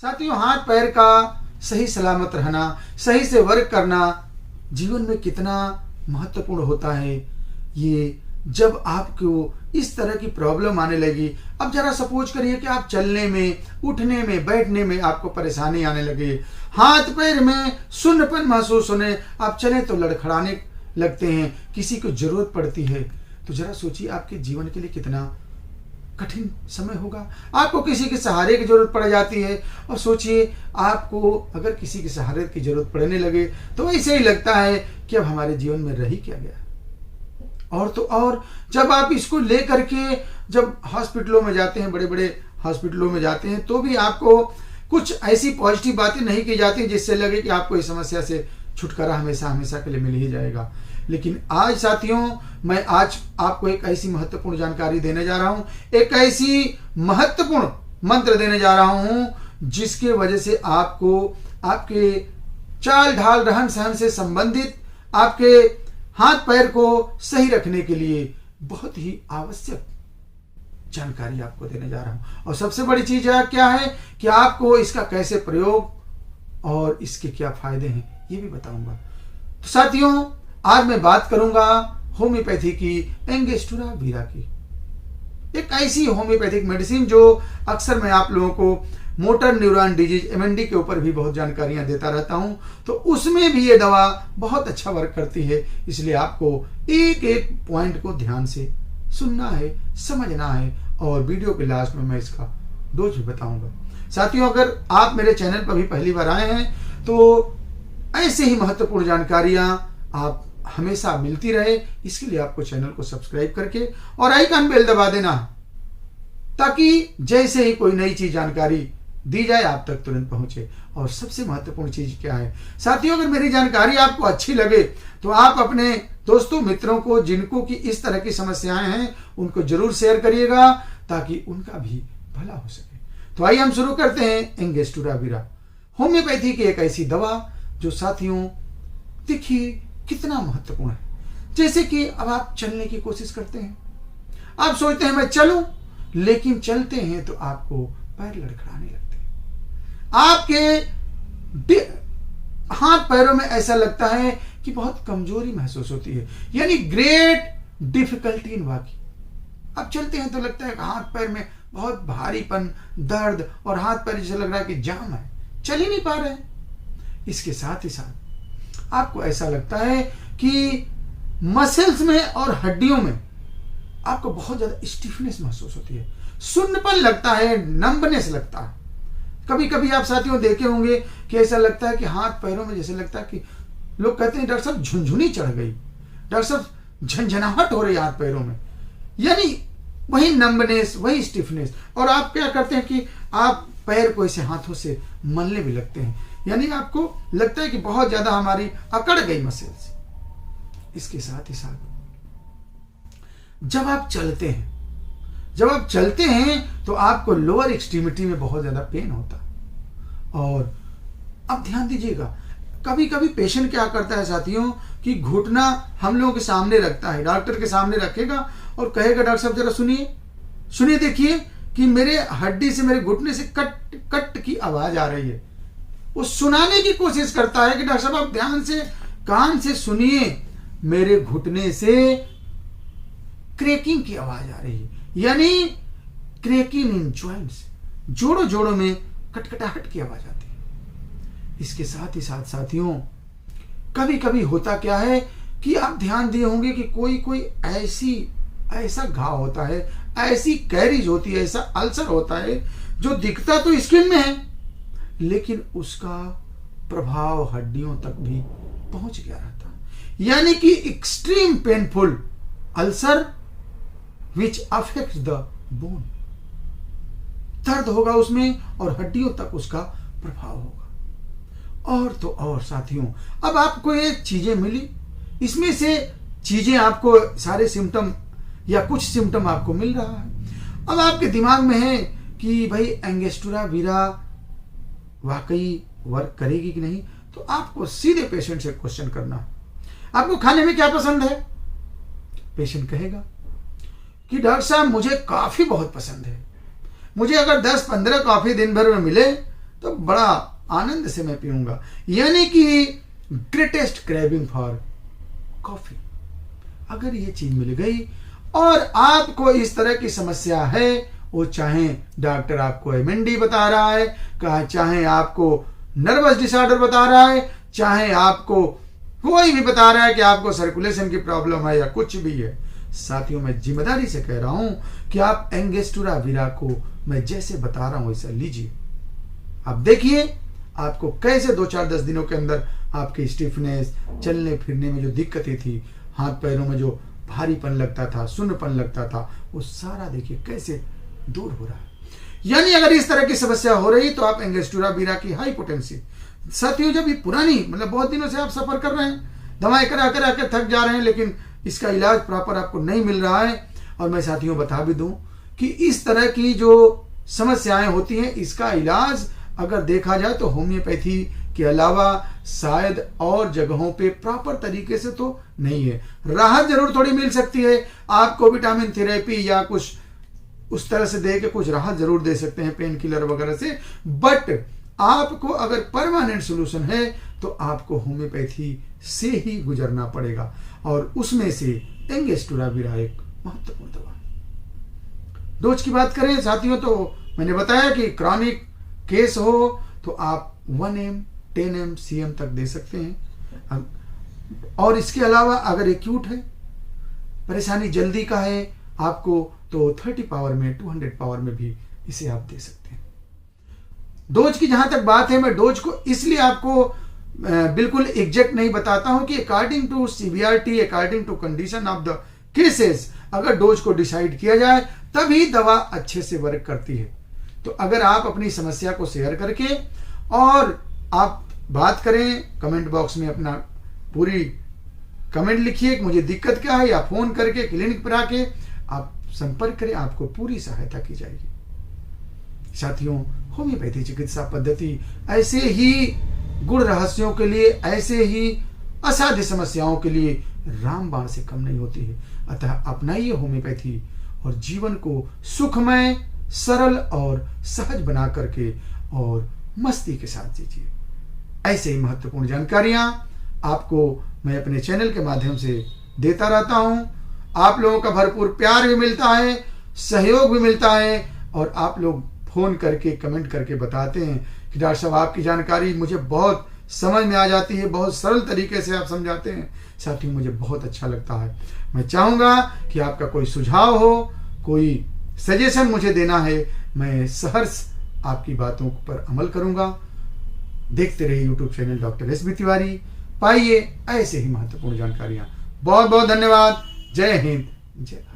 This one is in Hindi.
साथियों, हाथ पैर का सही सलामत रहना, सही से वर्क करना जीवन में कितना महत्वपूर्ण होता है। ये जब आपको इस तरह की प्रॉब्लम आने लगी, अब जरा सपोज करिए कि आप चलने में, उठने में, बैठने में आपको परेशानी आने लगे, हाथ पैर में सुन्नपन महसूस होने, आप चले तो लड़खड़ाने लगते हैं, किसी को जरूरत पड़ती है, तो जरा सोचिए आपके जीवन के लिए कितना कठिन समय होगा। आपको किसी के सहारे की जरूरत पड़ जाती है, और सोचिए आपको अगर किसी के सहारे की जरूरत पड़ने लगे तो ऐसे ही लगता है कि अब हमारे जीवन में रह ही क्या गया। और तो और जब आप इसको लेकर के जब हॉस्पिटलों में जाते हैं, बड़े बड़े हॉस्पिटलों में जाते हैं, तो भी आपको कुछ ऐसी पॉजिटिव बातें नहीं की जाती जिससे लगे कि आपको इस समस्या से छुटकारा हमेशा हमेशा के लिए मिल ही जाएगा। लेकिन आज साथियों, मैं आज आपको एक ऐसी महत्वपूर्ण जानकारी देने जा रहा हूं, एक ऐसी महत्वपूर्ण मंत्र देने जा रहा हूं जिसके वजह से आपको आपके चाल ढाल रहन सहन से संबंधित, आपके हाथ पैर को सही रखने के लिए बहुत ही आवश्यक जानकारी आपको देने जा रहा हूं। और सबसे बड़ी चीज क्या है कि आपको इसका कैसे प्रयोग और इसके क्या फायदे हैं ये भी बताऊंगा। तो साथियों, आज मैं बात करूंगा होम्योपैथी की, एंगस्टुरा वीरा की, एक ऐसी होम्योपैथिक मेडिसिन जो अक्सर मैं आप लोगों को मोटर न्यूरॉन डिजीज MND के ऊपर भी बहुत जानकारियां देता रहता हूं, तो उसमें भी ये दवा बहुत अच्छा वर्क करती है। इसलिए आपको एक एक पॉइंट को ध्यान से सुनना है, समझना है, और वीडियो के लास्ट में मैं इसका डोज भी बताऊंगा। साथियों, अगर आप मेरे चैनल पर भी पहली बार आए हैं तो ऐसे ही महत्वपूर्ण जानकारियां आप हमेशा मिलती रहे, इसके लिए आपको चैनल को सब्सक्राइब करके और आइकन बेल दबा देना, ताकि जैसे ही कोई नई चीज जानकारी दी जाए आप तक तुरंत पहुंचे। और सबसे महत्वपूर्ण चीज क्या है साथियों, अगर मेरी जानकारी आपको अच्छी लगे तो आप अपने दोस्तों मित्रों को, जिनको की इस तरह की समस्याएं हैं, उनको जरूर शेयर करिएगा ताकि उनका भी भला हो सके। तो आइए हम शुरू करते हैं एंगस्टुरा वीरा, होम्योपैथी की एक ऐसी दवा जो साथियों देखिए कितना महत्वपूर्ण है। जैसे कि अब आप चलने की कोशिश करते हैं, आप सोचते हैं मैं चलूं, लेकिन चलते हैं तो आपको पैर लड़खड़ाने लगते हैं, आपके हाथ पैरों में ऐसा लगता है कि बहुत कमजोरी महसूस होती है, यानी ग्रेट डिफिकल्टी इन वॉकिंग। अब चलते हैं तो लगता है कि हाथ पैर में बहुत भारीपन, दर्द, और हाथ पैर जैसे लग रहा है कि जाम है, चल ही नहीं पा रहे हैं। इसके साथ ही साथ आपको ऐसा लगता है कि मसल्स में और हड्डियों में आपको बहुत ज्यादा स्टिफनेस महसूस होती है, सुन्नपन लगता है, नंबनेस लगता है। कभी कभी आप साथियों देखे होंगे कि ऐसा लगता है कि हाथ पैरों में जैसे लगता है कि लोग कहते हैं डॉक्टर साहब झुनझुनी चढ़ गई, डॉक्टर साहब झंझनाहट हो रही है हाथ पैरों में, यानी वही नंबनेस, वही स्टिफनेस। और आप क्या करते हैं कि आप पैर को ऐसे हाथों से मलने भी लगते हैं, यानी आपको लगता है कि बहुत ज्यादा हमारी अकड़ गई मसल्स। इसके साथ ही साथ जब आप चलते हैं तो आपको लोअर एक्सट्रीमिटी में बहुत ज्यादा पेन होता है। और अब ध्यान दीजिएगा, कभी कभी पेशेंट क्या करता है साथियों कि घुटना हम लोगों के सामने रखता है, डॉक्टर के सामने रखेगा और कहेगा डॉक्टर साहब जरा सुनिए देखिए कि मेरे हड्डी से, मेरे घुटने से कट कट की आवाज आ रही है। वो सुनाने की कोशिश करता है कि डॉक्टर साहब आप ध्यान से कान से सुनिए, मेरे घुटने से क्रैकिंग की आवाज आ रही है, यानी क्रैकिंग इन जॉइंट्स, जोड़ों में कटकटाहट की आवाज आती है। इसके साथ ही साथ साथियों कभी कभी होता क्या है कि आप ध्यान दिए होंगे कि कोई ऐसा घाव होता है, ऐसी कैरीज होती है, ऐसा अल्सर होता है जो दिखता तो स्किन में है, लेकिन उसका प्रभाव हड्डियों तक भी पहुंच गया रहता है, यानी कि extreme painful ulcer which affect the bone. दर्द होगा उसमें और हड्डियों तक उसका प्रभाव होगा। और तो और साथियों, अब आपको ये चीजें मिली, इसमें से चीजें आपको सारे सिम्टम या कुछ सिम्टम आपको मिल रहा है। अब आपके दिमाग में है कि भाई एंगस्टुरा वीरा वाकई वर्क करेगी कि नहीं, तो आपको सीधे पेशेंट से क्वेश्चन करना है, आपको खाने में क्या पसंद है? पेशेंट कहेगा कि डॉक्टर साहब मुझे कॉफी बहुत पसंद है, मुझे अगर 10-15 कॉफी दिन भर में मिले तो बड़ा आनंद से मैं पीऊंगा। यानी कि ग्रेटेस्ट क्रेविंग फॉर कॉफी। अगर ये चीज मिल गई और आपको इस तरह की समस्या है, वो चाहे डॉक्टर आपको MND बता रहा है, चाहे आपको नर्वस डिसऑर्डर बता रहा है, चाहे आपको कोई भी बता रहा है कि आपको सर्कुलेशन की प्रॉब्लम है या कुछ भी है, साथियों मैं जिम्मेदारी से कह रहा हूं कि आप एंगस्टुरा वीरा को मैं जैसे बता रहा हूं वैसा लीजिए। आप देखिए आपको कैसे 2-4-10 दिनों के अंदर आपकी स्टिफनेस, चलने फिरने में जो दिक्कतें थी, हाथ पैरों में जो भारीपन लगता था, सुन्नपन लगता था, वो सारा देखिए कैसे दूर हो रहा है। यानी अगर इस तरह की समस्या हो रही तो आप एंगस्टुरा वीरा की हाई पोटेंसी, साथियों जब ये पुरानी मतलब बहुत दिनों से आप सफर कर रहे हैं, दवाएं करा करा के थक जा रहे हैं, लेकिन इसका इलाज प्रॉपर आपको नहीं मिल रहा है, और मैं साथियों बता भी दूं कि इस तरह की जो समस्याएं होती हैं, इसका इलाज अगर देखा जाए तो होम्योपैथी के अलावा शायद और जगहों पे प्रॉपर तरीके से तो नहीं है। राहत जरूर थोड़ी मिल सकती है, आपको विटामिन थेरेपी या कुछ उस तरह से दे के कुछ राहत जरूर दे सकते हैं पेन किलर वगैरह से, बट आपको अगर परमानेंट सोल्यूशन है तो आपको होम्योपैथी से ही गुजरना पड़ेगा, और उसमें से एंगस्टुरा वीरा एक महत्वपूर्ण दवा है। डोज की बात करें साथियों तो मैंने बताया कि क्रॉनिक केस हो तो आप 1 mg 10 mg CM तक दे सकते हैं, और इसके अलावा अगर एक्यूट है, परेशानी जल्दी का है आपको, तो 30 पावर में 200 पावर में भी इसे आप दे सकते हैं। डोज की जहां तक बात है, मैं डोज को इसलिए आपको बिल्कुल एग्जैक्ट नहीं बताता हूं कि according to severity, according to condition of the cases, अगर डोज को डिसाइड किया जाए तभी दवा अच्छे से वर्क करती है। तो अगर आप अपनी समस्या को शेयर करके और आप बात करें, कमेंट बॉक्स में अपना पूरी कमेंट लिखिए कि मुझे दिक्कत क्या है, या फोन करके क्लिनिक पर आके आप संपर्क करें, आपको पूरी सहायता की जाएगी। साथियों होम्योपैथी चिकित्सा पद्धति ऐसे ही गुण रहस्यों के लिए, ऐसे ही असाध्य समस्याओं के लिए रामबाण से कम नहीं होती है। अतः अपनाइए होम्योपैथी और जीवन को सुखमय, सरल और सहज बना करके और मस्ती के साथ जीजिए। ऐसे ही महत्वपूर्ण जानकारियां आपको मैं अपने चैनल के माध्यम से देता रहता हूं। आप लोगों का भरपूर प्यार भी मिलता है, सहयोग भी मिलता है, और आप लोग फोन करके कमेंट करके बताते हैं कि डॉक्टर साहब आपकी जानकारी मुझे बहुत समझ में आ जाती है, बहुत सरल तरीके से आप समझाते हैं। साथियों मुझे बहुत अच्छा लगता है। मैं चाहूँगा कि आपका कोई सुझाव हो, कोई सजेशन मुझे देना है, मैं सहर्ष आपकी बातों पर अमल करूँगा। देखते रहिए YouTube channel doctor SB Tiwari, पाइए ऐसे ही महत्वपूर्ण जानकारियाँ। बहुत बहुत धन्यवाद। जय हिंद, जय भारत।